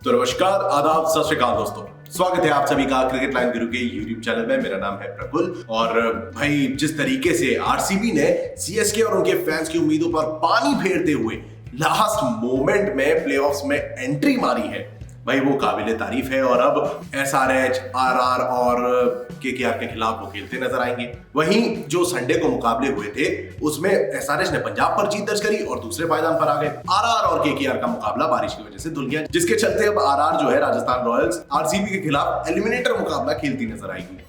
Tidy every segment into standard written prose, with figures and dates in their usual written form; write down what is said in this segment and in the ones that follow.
तो नमस्कार, आदाब, सत श्री अकाल दोस्तों। स्वागत है आप सभी का क्रिकेट लाइन गुरु के यूट्यूब चैनल में। मेरा नाम है प्रफुल्ल और भाई जिस तरीके से आरसीबी ने सीएसके और उनके फैंस की उम्मीदों पर पानी फेरते हुए लास्ट मोमेंट में प्लेऑफ्स में एंट्री मारी है, भाई वो काबिले तारीफ है। और अब एसआरएच, आरआर और केकेआर के खिलाफ वो खेलते नजर आएंगे। वहीं जो संडे को मुकाबले हुए थे उसमें एसआरएच ने पंजाब पर जीत दर्ज करी और दूसरे पायदान पर आ गए। आरआर और केकेआर का मुकाबला बारिश की वजह से धुल गया, जिसके चलते अब आरआर जो है राजस्थान रॉयल्स आरसीबी के खिलाफ एलिमिनेटर मुकाबला खेलती नजर आएगी।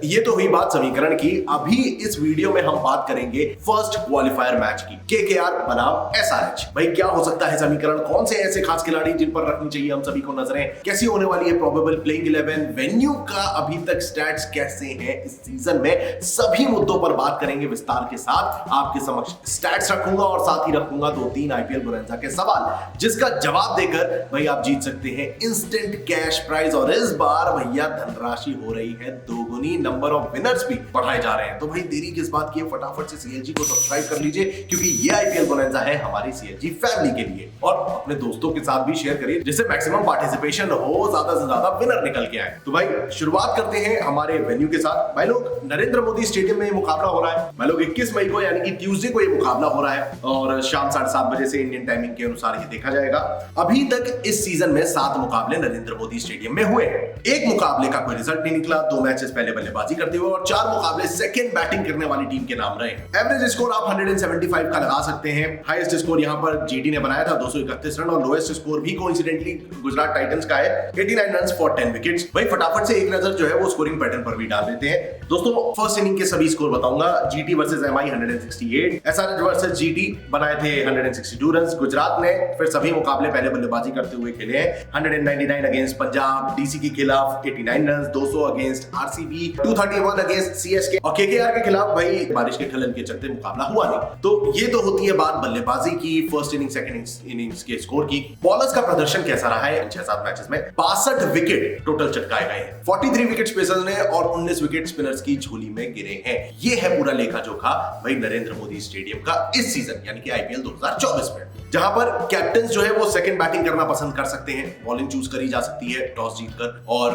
ये तो हुई बात समीकरण की। अभी इस वीडियो में हम बात करेंगे फर्स्ट क्वालिफायर मैच की, केकेआर बनाम एसआरएच। भाई क्या हो सकता है समीकरण, कौन से ऐसे खास खिलाड़ी जिन पर रखनी चाहिए हम सभी को नजरें, कैसी होने वाली है प्रोबेबल प्लेइंग 11, वेन्यू का अभी तक स्टैट्स कैसे हैं इस सीजन में, सभी मुद्दों पर बात करेंगे विस्तार के साथ। आपके समक्ष स्टैट्स रखूंगा और साथ ही रखूंगा 2-3 आईपीएल बोनंजा के सवाल, जिसका जवाब देकर भाई आप जीत सकते हैं इंस्टेंट कैश प्राइज। और इस बार भैया धनराशि हो रही है दोगुनी, नंबर ऑफ विनर्स भी बढ़ाए जा रहे हैं। तो भाई देरी किस बात की है, फटाफट से सीएलजी को सब्सक्राइब कर लीजिए, क्योंकि ये आईपीएल बोनंजा है हमारी सीएलजी फैमिली के लिए। और अपने दोस्तों के साथ भी शेयर करिए, जिससे मैक्सिमम पार्टिसिपेशन हो, ज्यादा से ज्यादा विनर निकल के आए। तो भाई शुरुआत करते हैं हमारे वेन्यू के साथ। भाई लोग नरेंद्र मोदी स्टेडियम में मुकाबला हो रहा है। भाई लोग 21 मई को यानी कि ट्यूसडे को ये मुकाबला हो रहा है और शाम 7:30 बजे से इंडियन टाइमिंग के अनुसार ये देखा जाएगा। अभी तक इस सीजन में 7 मुकाबले नरेंद्र मोदी स्टेडियम में हुए हैं। एक मुकाबले का कोई रिजल्ट नहीं निकला, 2 मैचेस पहले बल्लेबाजी करते हुए और 4 मुकाबले सेकंड बैटिंग करने वाली टीम के नाम रहे। एवरेज स्कोर आप 175 का लगा सकते हैं। हाईएस्ट स्कोर यहां पर जीटी ने बनाया था 231 रन, और लोएस्ट स्कोर भी कोइंसिडेंटली गुजरात टाइटंस का है 89 रन्स फॉर 10 विकेट्स। भाई फटाफट से एक नजर जो है वो स्कोरिंग पैटर्न पर भी डाल देते हैं। दोस्तों फर्स्ट इनिंग के सभी स्कोर बताऊंगा। GT versus MI 168, SRH versus GT बनाए थे 162 रन्स। गुजरात ने फिर सभी मुकाबले पहले बल्लेबाजी करते हुए खेले हैं। 199 अगेंस्ट पंजाब, डीसी के खिलाफ 89 runs, 200 against RCB, 231 against CSK और केकेआर के खिलाफ भाई बारिश के खलन के चलते मुकाबला हुआ नहीं। तो ये तो होती है बात बल्लेबाजी की, फर्स्ट इनिंग सेकंड इनिंग्स के स्कोर की। बॉलर्स का प्रदर्शन कैसा रहा है इन 6-7 मैचेस में? 62 विकेट टोटल चटकाए गए हैं। 43 विकेट पेसर्स ने और 19 विकेट स्पिनर्स की झोली में गिरे हैं। ये है पूरा लेखा जोखा भाई नरेंद्र मोदी स्टेडियम का इस सीजन यानी कि आईपीएल 2024 में, जहां पर कैप्टन जो है वो सेकंड बैटिंग करना पसंद कर सकते हैं। बॉलिंग चूज करी जा सकती है टॉस जीतकर, और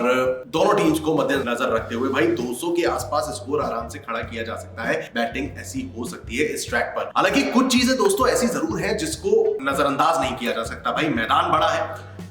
दोनों टीम्स को मद्देनजर रखते हुए भाई 200 के आसपास स्कोर आराम से खड़ा किया जा सकता है। बैटिंग ऐसी हो सकती है इस ट्रैक पर। हालांकि कुछ चीजें दोस्तों ऐसी जरूर है जिसको नजरअंदाज नहीं किया जा सकता। भाई मैदान बड़ा है,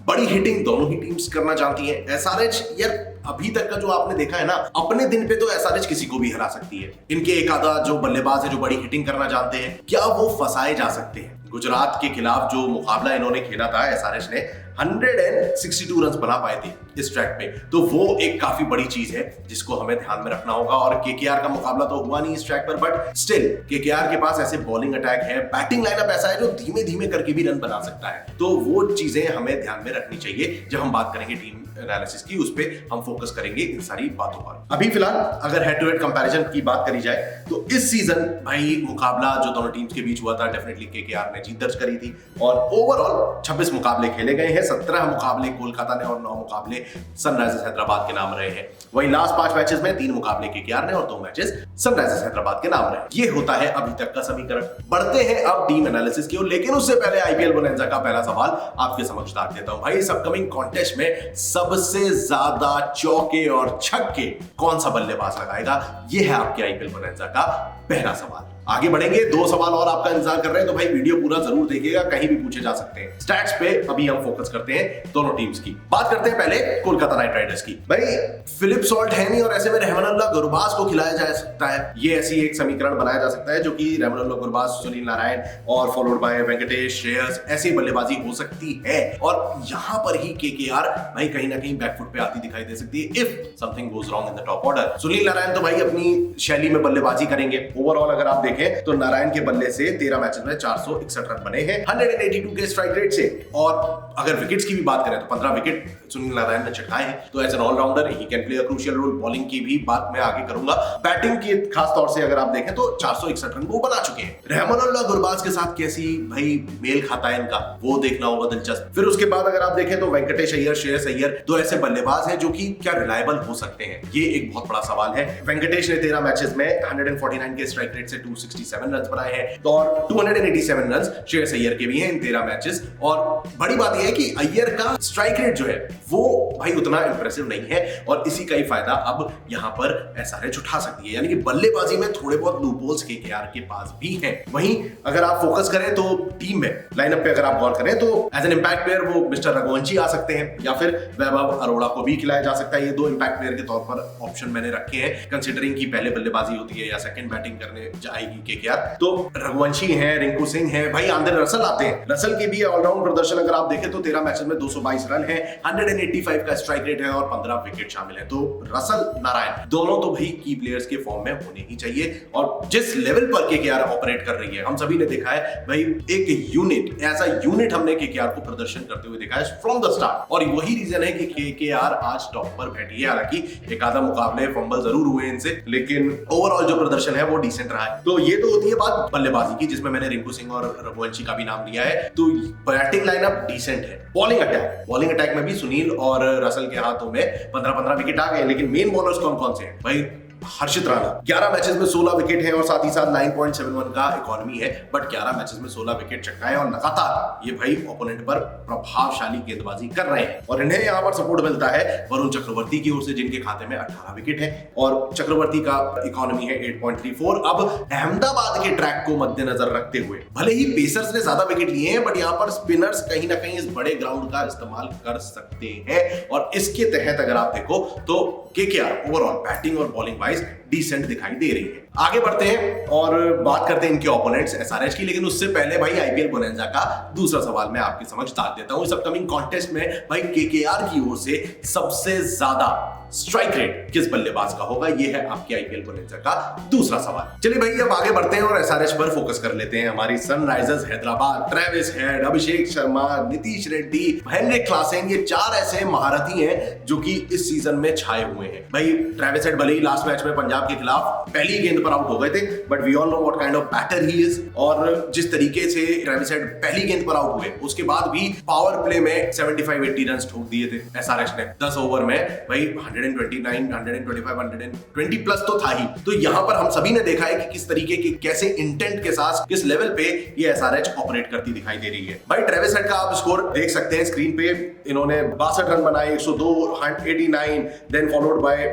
बड़ी हिटिंग दोनों ही टीम्स करना चाहती है। एसआरएच यार अभी तक का जो आपने देखा है ना, अपने दिन पे तो एसआरएच किसी को भी हरा सकती है। इनके एक आधा जो बल्लेबाज है जो बड़ी हिटिंग करना जानते हैं, क्या वो फंसाए जा सकते हैं? गुजरात के खिलाफ जो मुकाबला इन्होंने खेला था एसआरएच ने 162 रन बना पाए थे इस ट्रैक पे, तो वो एक काफी बड़ी चीज है जिसको हमें ध्यान में रखना होगा। और केकेआर का मुकाबला तो हुआ नहीं इस ट्रैक पर, बट स्टिल केकेआर के पास ऐसे बॉलिंग अटैक है, बैटिंग लाइनअप ऐसा है जो धीमे धीमे करके भी रन बना सकता है। तो वो चीजें हमें ध्यान में रखनी चाहिए जब हम बात करेंगे टीम एनालिसिस की, उस पे हम फोकस करेंगे इन सारी बातों पर। अभी फिलहाल अगर हेड टू हेड कंपैरिजन की बात करी जाए तो इस सीजन भाई मुकाबला जो दोनों टीम्स के बीच हुआ था, डेफिनेटली केकेआर ने जीत दर्ज करी थी। और ओवरऑल 26 मुकाबले खेले गए हैं, 17 मुकाबले कोलकाता ने और 9 मुकाबले सनराइजर्स हैदराबाद के नाम रहे हैं। वहीं लास्ट 5 मैचेस में 3 मुकाबले केकेआर ने और 2 मैचेस सनराइजर्स हैदराबाद के नाम रहे। ये होता है अभी तक का समीकरण। बढ़ते हैं अब टीम एनालिसिस की ओर, लेकिन उससे पहले आईपीएल बोनंजा का पहला सवाल आपके समक्ष रख देता हूं। भाई इस अपकमिंग कॉन्टेस्ट में सबसे ज्यादा चौके और छक्के कौन सा बल्लेबाज लगाएगा? ये है आपके आईपीएल बोनंजा का पहला सवाल। आगे बढ़ेंगे, 2 सवाल और आपका इंतजार कर रहे हैं, तो भाई वीडियो पूरा जरूर देखिएगा, कहीं भी पूछे जा सकते हैं। स्टैट्स पे अभी हम फोकस करते हैं दोनों टीम्स की। बात करते हैं पहले कोलकाता नाइट राइडर्स की। भाई फिलिप सॉल्ट है नहीं और ऐसे में रहमानुल्लाह गुरबाज को खिलाया जा सकता है। ये ऐसी एक समीकरण बनाया जा सकता है जो कि रहमानुल्लाह गुरबाज, सुनील नारायण और फॉलोड बाय वेंकटेश, श्रेयस, ऐसी बल्लेबाजी हो सकती है। और यहां पर ही केकेआर भाई कहीं ना कहीं बैकफुट पे आती दिखाई दे सकती है if something goes wrong in the top order. Sunil Narayan तो भाई अपनी शैली में बल्लेबाजी करेंगे। ओवरऑल अगर आप देखें तो नारायण के बल्ले से 13 मैचेस में 461 रन बने हैं 182 के स्ट्राइक रेट से। और अगर विकेट्स की भी बात करें तो 15 विकेट सुनील नारायण ने चटकाए हैं। तो एज एन ऑलराउंडर ही can play a crucial role. Bowling की भी बात मैं आगे करूंगा। बैटिंग की खास तौर से अगर आप देखें तो 461 रन वो बना चुके हैं। रहमानुल्लाह गुरबाज के साथ कैसी भाई मेल खाता है इनका, वो देखना होगा दिलचस्प। फिर उसके बाद अगर आप देखें तो वेंकटेश अय्यर, श्रेयस अय्यर, दो ऐसे बल्लेबाज हैं जो कि क्या रिलायबल हो सकते हैं, ये एक बहुत बड़ा सवाल है। वेंकटेश ने 13 मैचेस में 149 के स्ट्राइक रेट से 267 रन बनाए हैं, तो और 287 रन श्रेयस अय्यर के भी हैं इन 13 मैचेस। और बड़ी बात यह है कि अय्यर का स्ट्राइक रेट जो है वो भाई उतना इंप्रेसिव नहीं है, और इसी का ही फायदा अब यहां पर एसआरएच उठा सकती है, यानी कि बल्लेबाजी में थोड़े बहुत लूपहोल्स केकेआर के पास भी हैं। वहीं अगर आप फोकस करें तो टीम में लाइनअप पे अगर आप गौर करें तो एज एन इंपैक्ट प्लेयर वो मिस्टर रघुवंशी आ सकते हैं, या फिर वैभव अरोड़ा को भी खिलाया जा सकता है। ये दो इंपैक्ट प्लेयर के तौर पर ऑप्शन मैंने रखे हैं, कंसीडरिंग की पहले बल्लेबाजी होती है या सेकंड बैटिंग करने जाएगी केकेआर, तो रघुवंशी है, रिंकू सिंह है, भाई आंद्रे रसल आते हैं। रसल के भी ऑलराउंड प्रदर्शन अगर आप देखें तो 13 मैचेस में 222 रन है, 185 का स्ट्राइक रेट है और 15 विकेट शामिल है। तो रसल नारायण दोनों तो भाई की प्लेयर्स के फॉर्म में होने ही चाहिए, और जिस लेवल पर केकेआर ऑपरेट कर रही है हम सभी ने देखा है भाई, एक यूनिट, ऐसा यूनिट हमने केकेआर को प्रदर्शन करते हुए देखा है फ्रॉम द स्टार्ट, और वही रीजन है कि केकेआर आज टॉप पर बैठी है। हालांकि एक आधा मुकाबले फंबल जरूर हुए इनसे, लेकिन ओवरऑल जो प्रदर्शन है वो डिसेंट रहा है। तो ये तो होती है बात बल्लेबाजी की, जिसमें मैंने रिंकू सिंह और रघुवंशी का भी नाम लिया है। तो बैटिंग लाइनअप डिसेंट है। बॉलिंग अटैक में भी सुनील और रसल के हाथों में 15-15 विकेट आ गए, लेकिन मेन बॉलर्स कौन कौन से हैं भाई? हर्षित राणा 11 मैचेस में 16 विकेट हैं और साथ ही साथ 9.71 का इकोनॉमी है, बट 11 मैचेस में 16 विकेट चटकाए और लगातार ये भाई ओपोनेंट पर प्रभावशाली गेंदबाजी कर रहे हैं। और इन्हें यहां पर सपोर्ट मिलता है वरुण चक्रवर्ती की ओर से, जिनके खाते में 18 विकेट है और चक्रवर्ती का इकोनॉमी है 8.34। अब अहमदाबाद के ट्रैक को मद्देनजर रखते हुए भले ही पेसर्स ने ज्यादा विकेट लिए हैं, बट यहां पर स्पिनर्स कहीं ना कहीं इस बड़े ग्राउंड का इस्तेमाल कर सकते हैं, और इसके तहत अगर आप देखो तो केकेआर ओवरऑल बैटिंग और बॉलिंग वाइज डिसेंट दिखाई दे रही है। आगे बढ़ते हैं और बात करते हैं इनके ओपोनेंट्स एसआरएच की, लेकिन उससे पहले भाई आईपीएल बोनंजा का दूसरा सवाल मैं आपके समक्ष डाल देता हूं। इस अपकमिंग कॉन्टेस्ट में भाई केकेआर की ओर से सबसे ज्यादा स्ट्राइक रेट किस बल्लेबाज का होगा, ये है आपके आईपीएल बोनंजा का दूसरा सवाल। चलिए भाई अब आगे बढ़ते हैं और एसआरएच पर फोकस कर लेते हैं। हमारी Sunrisers Hyderabad, Travis head, Abhishek Sharma, Nitish Reddy, Heinrich Klaasen, ये 4 ऐसे महारथी हैं जो कि इस सीजन में छाए हुए हैं। भाई ट्रेविस हेड भले ही लास्ट मैच में पंजाब के खिलाफ पहली गेंद पर आउट हो गए थे, but we all know what kind of batter he is, और जिस तरीके से ट्रेविस हेड पहली गेंद पर आउट हुए उसके बाद भी पावर प्ले में 75-80 रन ठोक दिए थे एसआरएच ने 10 ओवर में। भाई 129, 125, 120 प्लस तो था ही। तो यहां पर हम सभी ने देखा है कि किस तरीके के कैसे इंटेंट के साथ किस लेवल पे ये एसआरएच ऑपरेट करती दिखाई दे रही है। भाई ट्रेविस हेड का आप स्कोर देख सकते हैं स्क्रीन पे, इन्होंने 62 रन बनाए, 102, 89, then followed by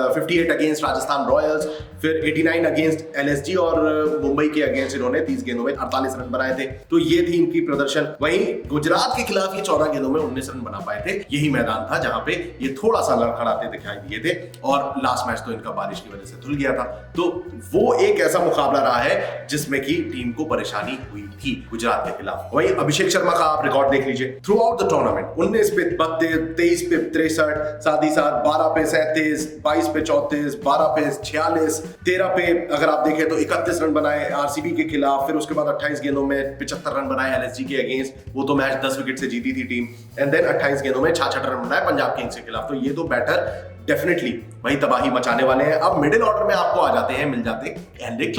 58 against Rajasthan Royals, फिर 89 अगेंस्ट एलएसजी और मुंबई के अगेंस्ट इन्होंने 30 गेंदों में 48 रन बनाए थे। तो ये थी इनकी प्रदर्शन। वहीं गुजरात के खिलाफ ये 14 गेंदों में 19 रन बना पाए थे। यही मैदान था जहां पे ये थोड़ा सा लड़खड़ाते दिखाई दिए थे, और लास्ट मैच तो इनका बारिश की वजह से धुल गया था। तो वो एक ऐसा मुकाबला रहा है जिसमें की टीम को परेशानी हुई थी गुजरात के खिलाफ। वहीं अभिषेक शर्मा का आप रिकॉर्ड देख लीजिए थ्रू आउट द टूर्नामेंट, 19 पे 32, 23 पे 63, साथ ही साथ 12 पे 37, 22 पे 34, 12 पे 46, 13 पे अगर आप देखें तो 31 रन बनाए आरसीबी के खिलाफ, फिर उसके बाद 28 गेंदों में 75 रन बनाए एलएसजी के अगेंस्ट, वो तो मैच 10 विकेट से जीती थी टीम, एंड देन 28 गेंदों में 66 रन बनाए पंजाब किंग्स के खिलाफ। तो ये तो बैटर डेफिनेटली वही तबाही मचाने वाले हैं। अब मिडिल ऑर्डर में आपको आ जाते हैं, मिल जाते हैं हेनरिक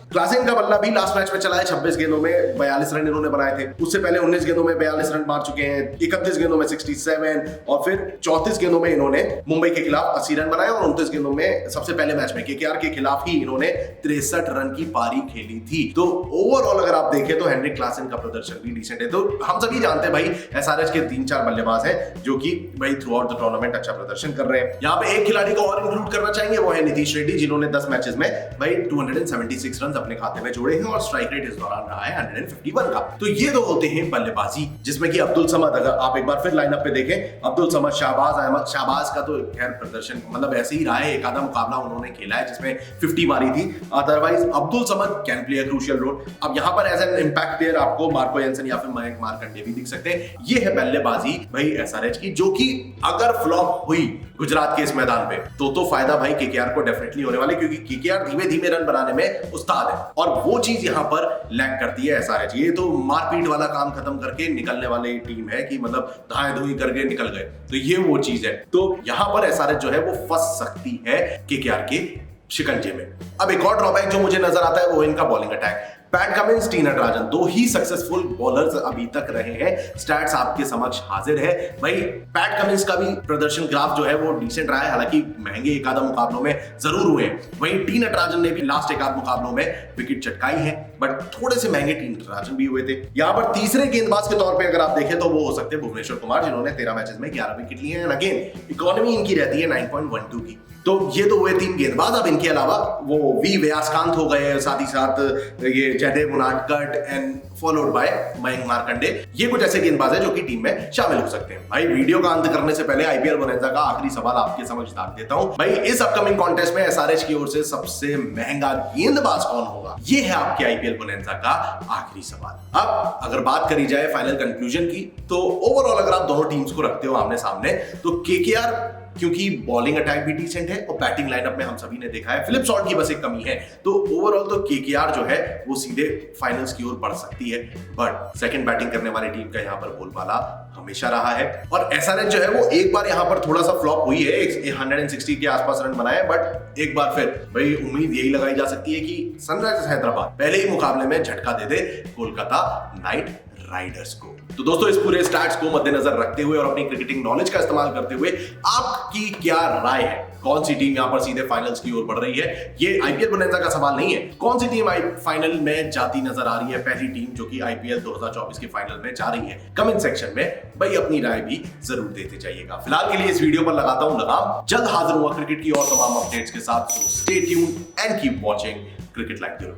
क्लासेन का बल्ला भी लास्ट मैच में चला है, 26 गेंदों में 42 रन इन्होंने बनाए थे। उससे पहले 19 गेंदों में 42 रन मार चुके हैं, 31 गेंदों में 67, और फिर 34 गेंदों में इन्होंने मुंबई के खिलाफ 80 रन बनाए, और 29 गेंदों में सबसे पहले मैच में केकेआर के खिलाफ ही इन्होंने 63 रन की पारी खेली थी। तो ओवरऑल अगर आप देखें तो हेनरिक क्लासेन का प्रदर्शन भी डिसेंट है। तो हम सभी जानते हैं भाई एसआरएच के 3-4 बल्लेबाज हैं जो कि भाई थ्रू आउट द टूर्नामेंट अच्छा प्रदर्शन कर रहे हैं। यहाँ पे एक खिलाड़ी को और इंक्लूड करना चाहेंगे, वो है नीतीश रेड्डी, जिन्होंने 10 मैचेस में भाई 276 रन अपने खाते में जोड़े हैं, और स्ट्राइक रेट इस दौरान रहा है 151 का। तो ये तो होते हैं बल्लेबाजी, जिसमें कि अब्दुल समद, अगर आप एक बार फिर लाइनअप पे देखें, अब्दुल समद, शाहबाज अहमद, शाहबाज का तो खैर प्रदर्शन मतलब ऐसे ही रहा है, एक आधा मुकाबला उन्होंने खेला है जिसमें 50 मारी थी, otherwise Abdul Samad can play a crucial role. अब यहाँ पर एज एन इंपैक्ट प्लेयर आपको मार्को जेनसन या फिर मयंक मार्कंडे भी दिख सकते हैं। ये है बल्लेबाजी भाई एसआरएच की, जो कि अगर फ्लॉप हुई गुजरात के इस मैदान पे तो फायदा भाई केकेआर को डेफिनेटली होने वाले, क्योंकि केकेआर धीमे धीमे रन बनाने में उस्ताद है, और वो चीज यहां पर लैग करती है एसआरएच। ये तो मारपीट वाला काम खत्म करके निकलने वाली टीम है कि मतलब धाए धुई करके निकल गए, तो ये वो चीज है। तो यहां पर एसआरएच जो है वो फंस सकती है केकेआर के शिकंजे में। अब एक और ड्रॉबैक जो मुझे नजर आता है वो इनका bowling attack. PAT Cummins, T Natarajan, दो ही सक्सेसफुल बॉलर्स अभी तक रहे हैं। स्टैट्स आपके समक्ष हाजिर है। भाई पैट कमिंस का भी प्रदर्शन ग्राफ जो है वो डिसेंट रहा है, हालांकि महंगे एक आधा मुकाबलों में जरूर हुए हैं। वहीं टी नटराजन ने भी लास्ट एक आध मुकाबलों में विकेट चटकाई है, बट थोड़े से महंगे टी नटराजन भी हुए थे। यहां पर तीसरे गेंदबाज के तौर पे अगर आप देखें तो वो हो सकते हैं भुवनेश्वर कुमार, जिन्होंने 13 मैचेस में 11 विकेट लिए हैं। अगेन इकोनॉमी इनकी रहती है 9.12 की। तो ये तो हुए 3 गेंदबाज। अब इनके अलावा वो वी व्यासकांत हो गए, साथ ही साथ ये Jaydev Unadkat and followed by Mayank Markande. ये कुछ ऐसे गेंदबाज हैं जो कि टीम में शामिल हो सकते हैं। भाई वीडियो का अंत करने से पहले आईपीएल बोनैंजा का आखिरी सवाल आपके समक्ष रख देता हूं। भाई इस अपकमिंग कॉन्टेस्ट में एसआरएच की ओर से सबसे महंगा गेंदबाज कौन होगा? ये है आपके आईपीएल बोनैंजा का आखिरी सवाल। अब अगर बात करी जाए फाइनल कंक्लूजन की, तो ओवरऑल अगर आप दोनों टीम्स को रखते हो आमने सामने, तो केकेआर क्योंकि बॉलिंग अटैक भी डिसेंट है और बैटिंग लाइनअप में हम सभी ने देखा है फिलिप सॉल्ट की बस एक कमी है, तो ओवरऑल तो केकेआर जो है वो सीधे फाइनल्स की ओर बढ़ सकती है। बट सेकंड बैटिंग करने वाली टीम का यहां पर बोलबाला हमेशा रहा है, और एसआरएच जो है वो एक बार यहां पर थोड़ा सा फ्लॉप हुई है, 160 के आसपास रन बनाए, बट एक बार फिर भाई उम्मीद यही लगाई जा सकती है कि सनराइजर्स हैदराबाद पहले ही मुकाबले में झटका दे दे कोलकाता नाइट राइडर्स को। तो दोस्तों इस पूरे स्टैट्स को मद्देनजर रखते हुए और अपनी क्रिकेटिंग नॉलेज का इस्तेमाल करते हुए आपकी क्या राय है? कौन सी टीम यहां पर सीधे फाइनल्स की ओर बढ़ रही है? ये आईपीएल बोनैंजा का सवाल नहीं है। कौन सी टीम फाइनल में जाती नजर आ रही है? पहली टीम जो कि आईपीएल 2024 के फाइनल में जा रही है? कमेंट सेक्शन में भाई अपनी राय भी जरूर देते जाइएगा। फिलहाल के लिए इस वीडियो पर लगाता हूं लगाम। जल्द हाजिर हुआ क्रिकेट की और तमाम अपडेट्स के साथ। Stay tuned and keep watching cricket live.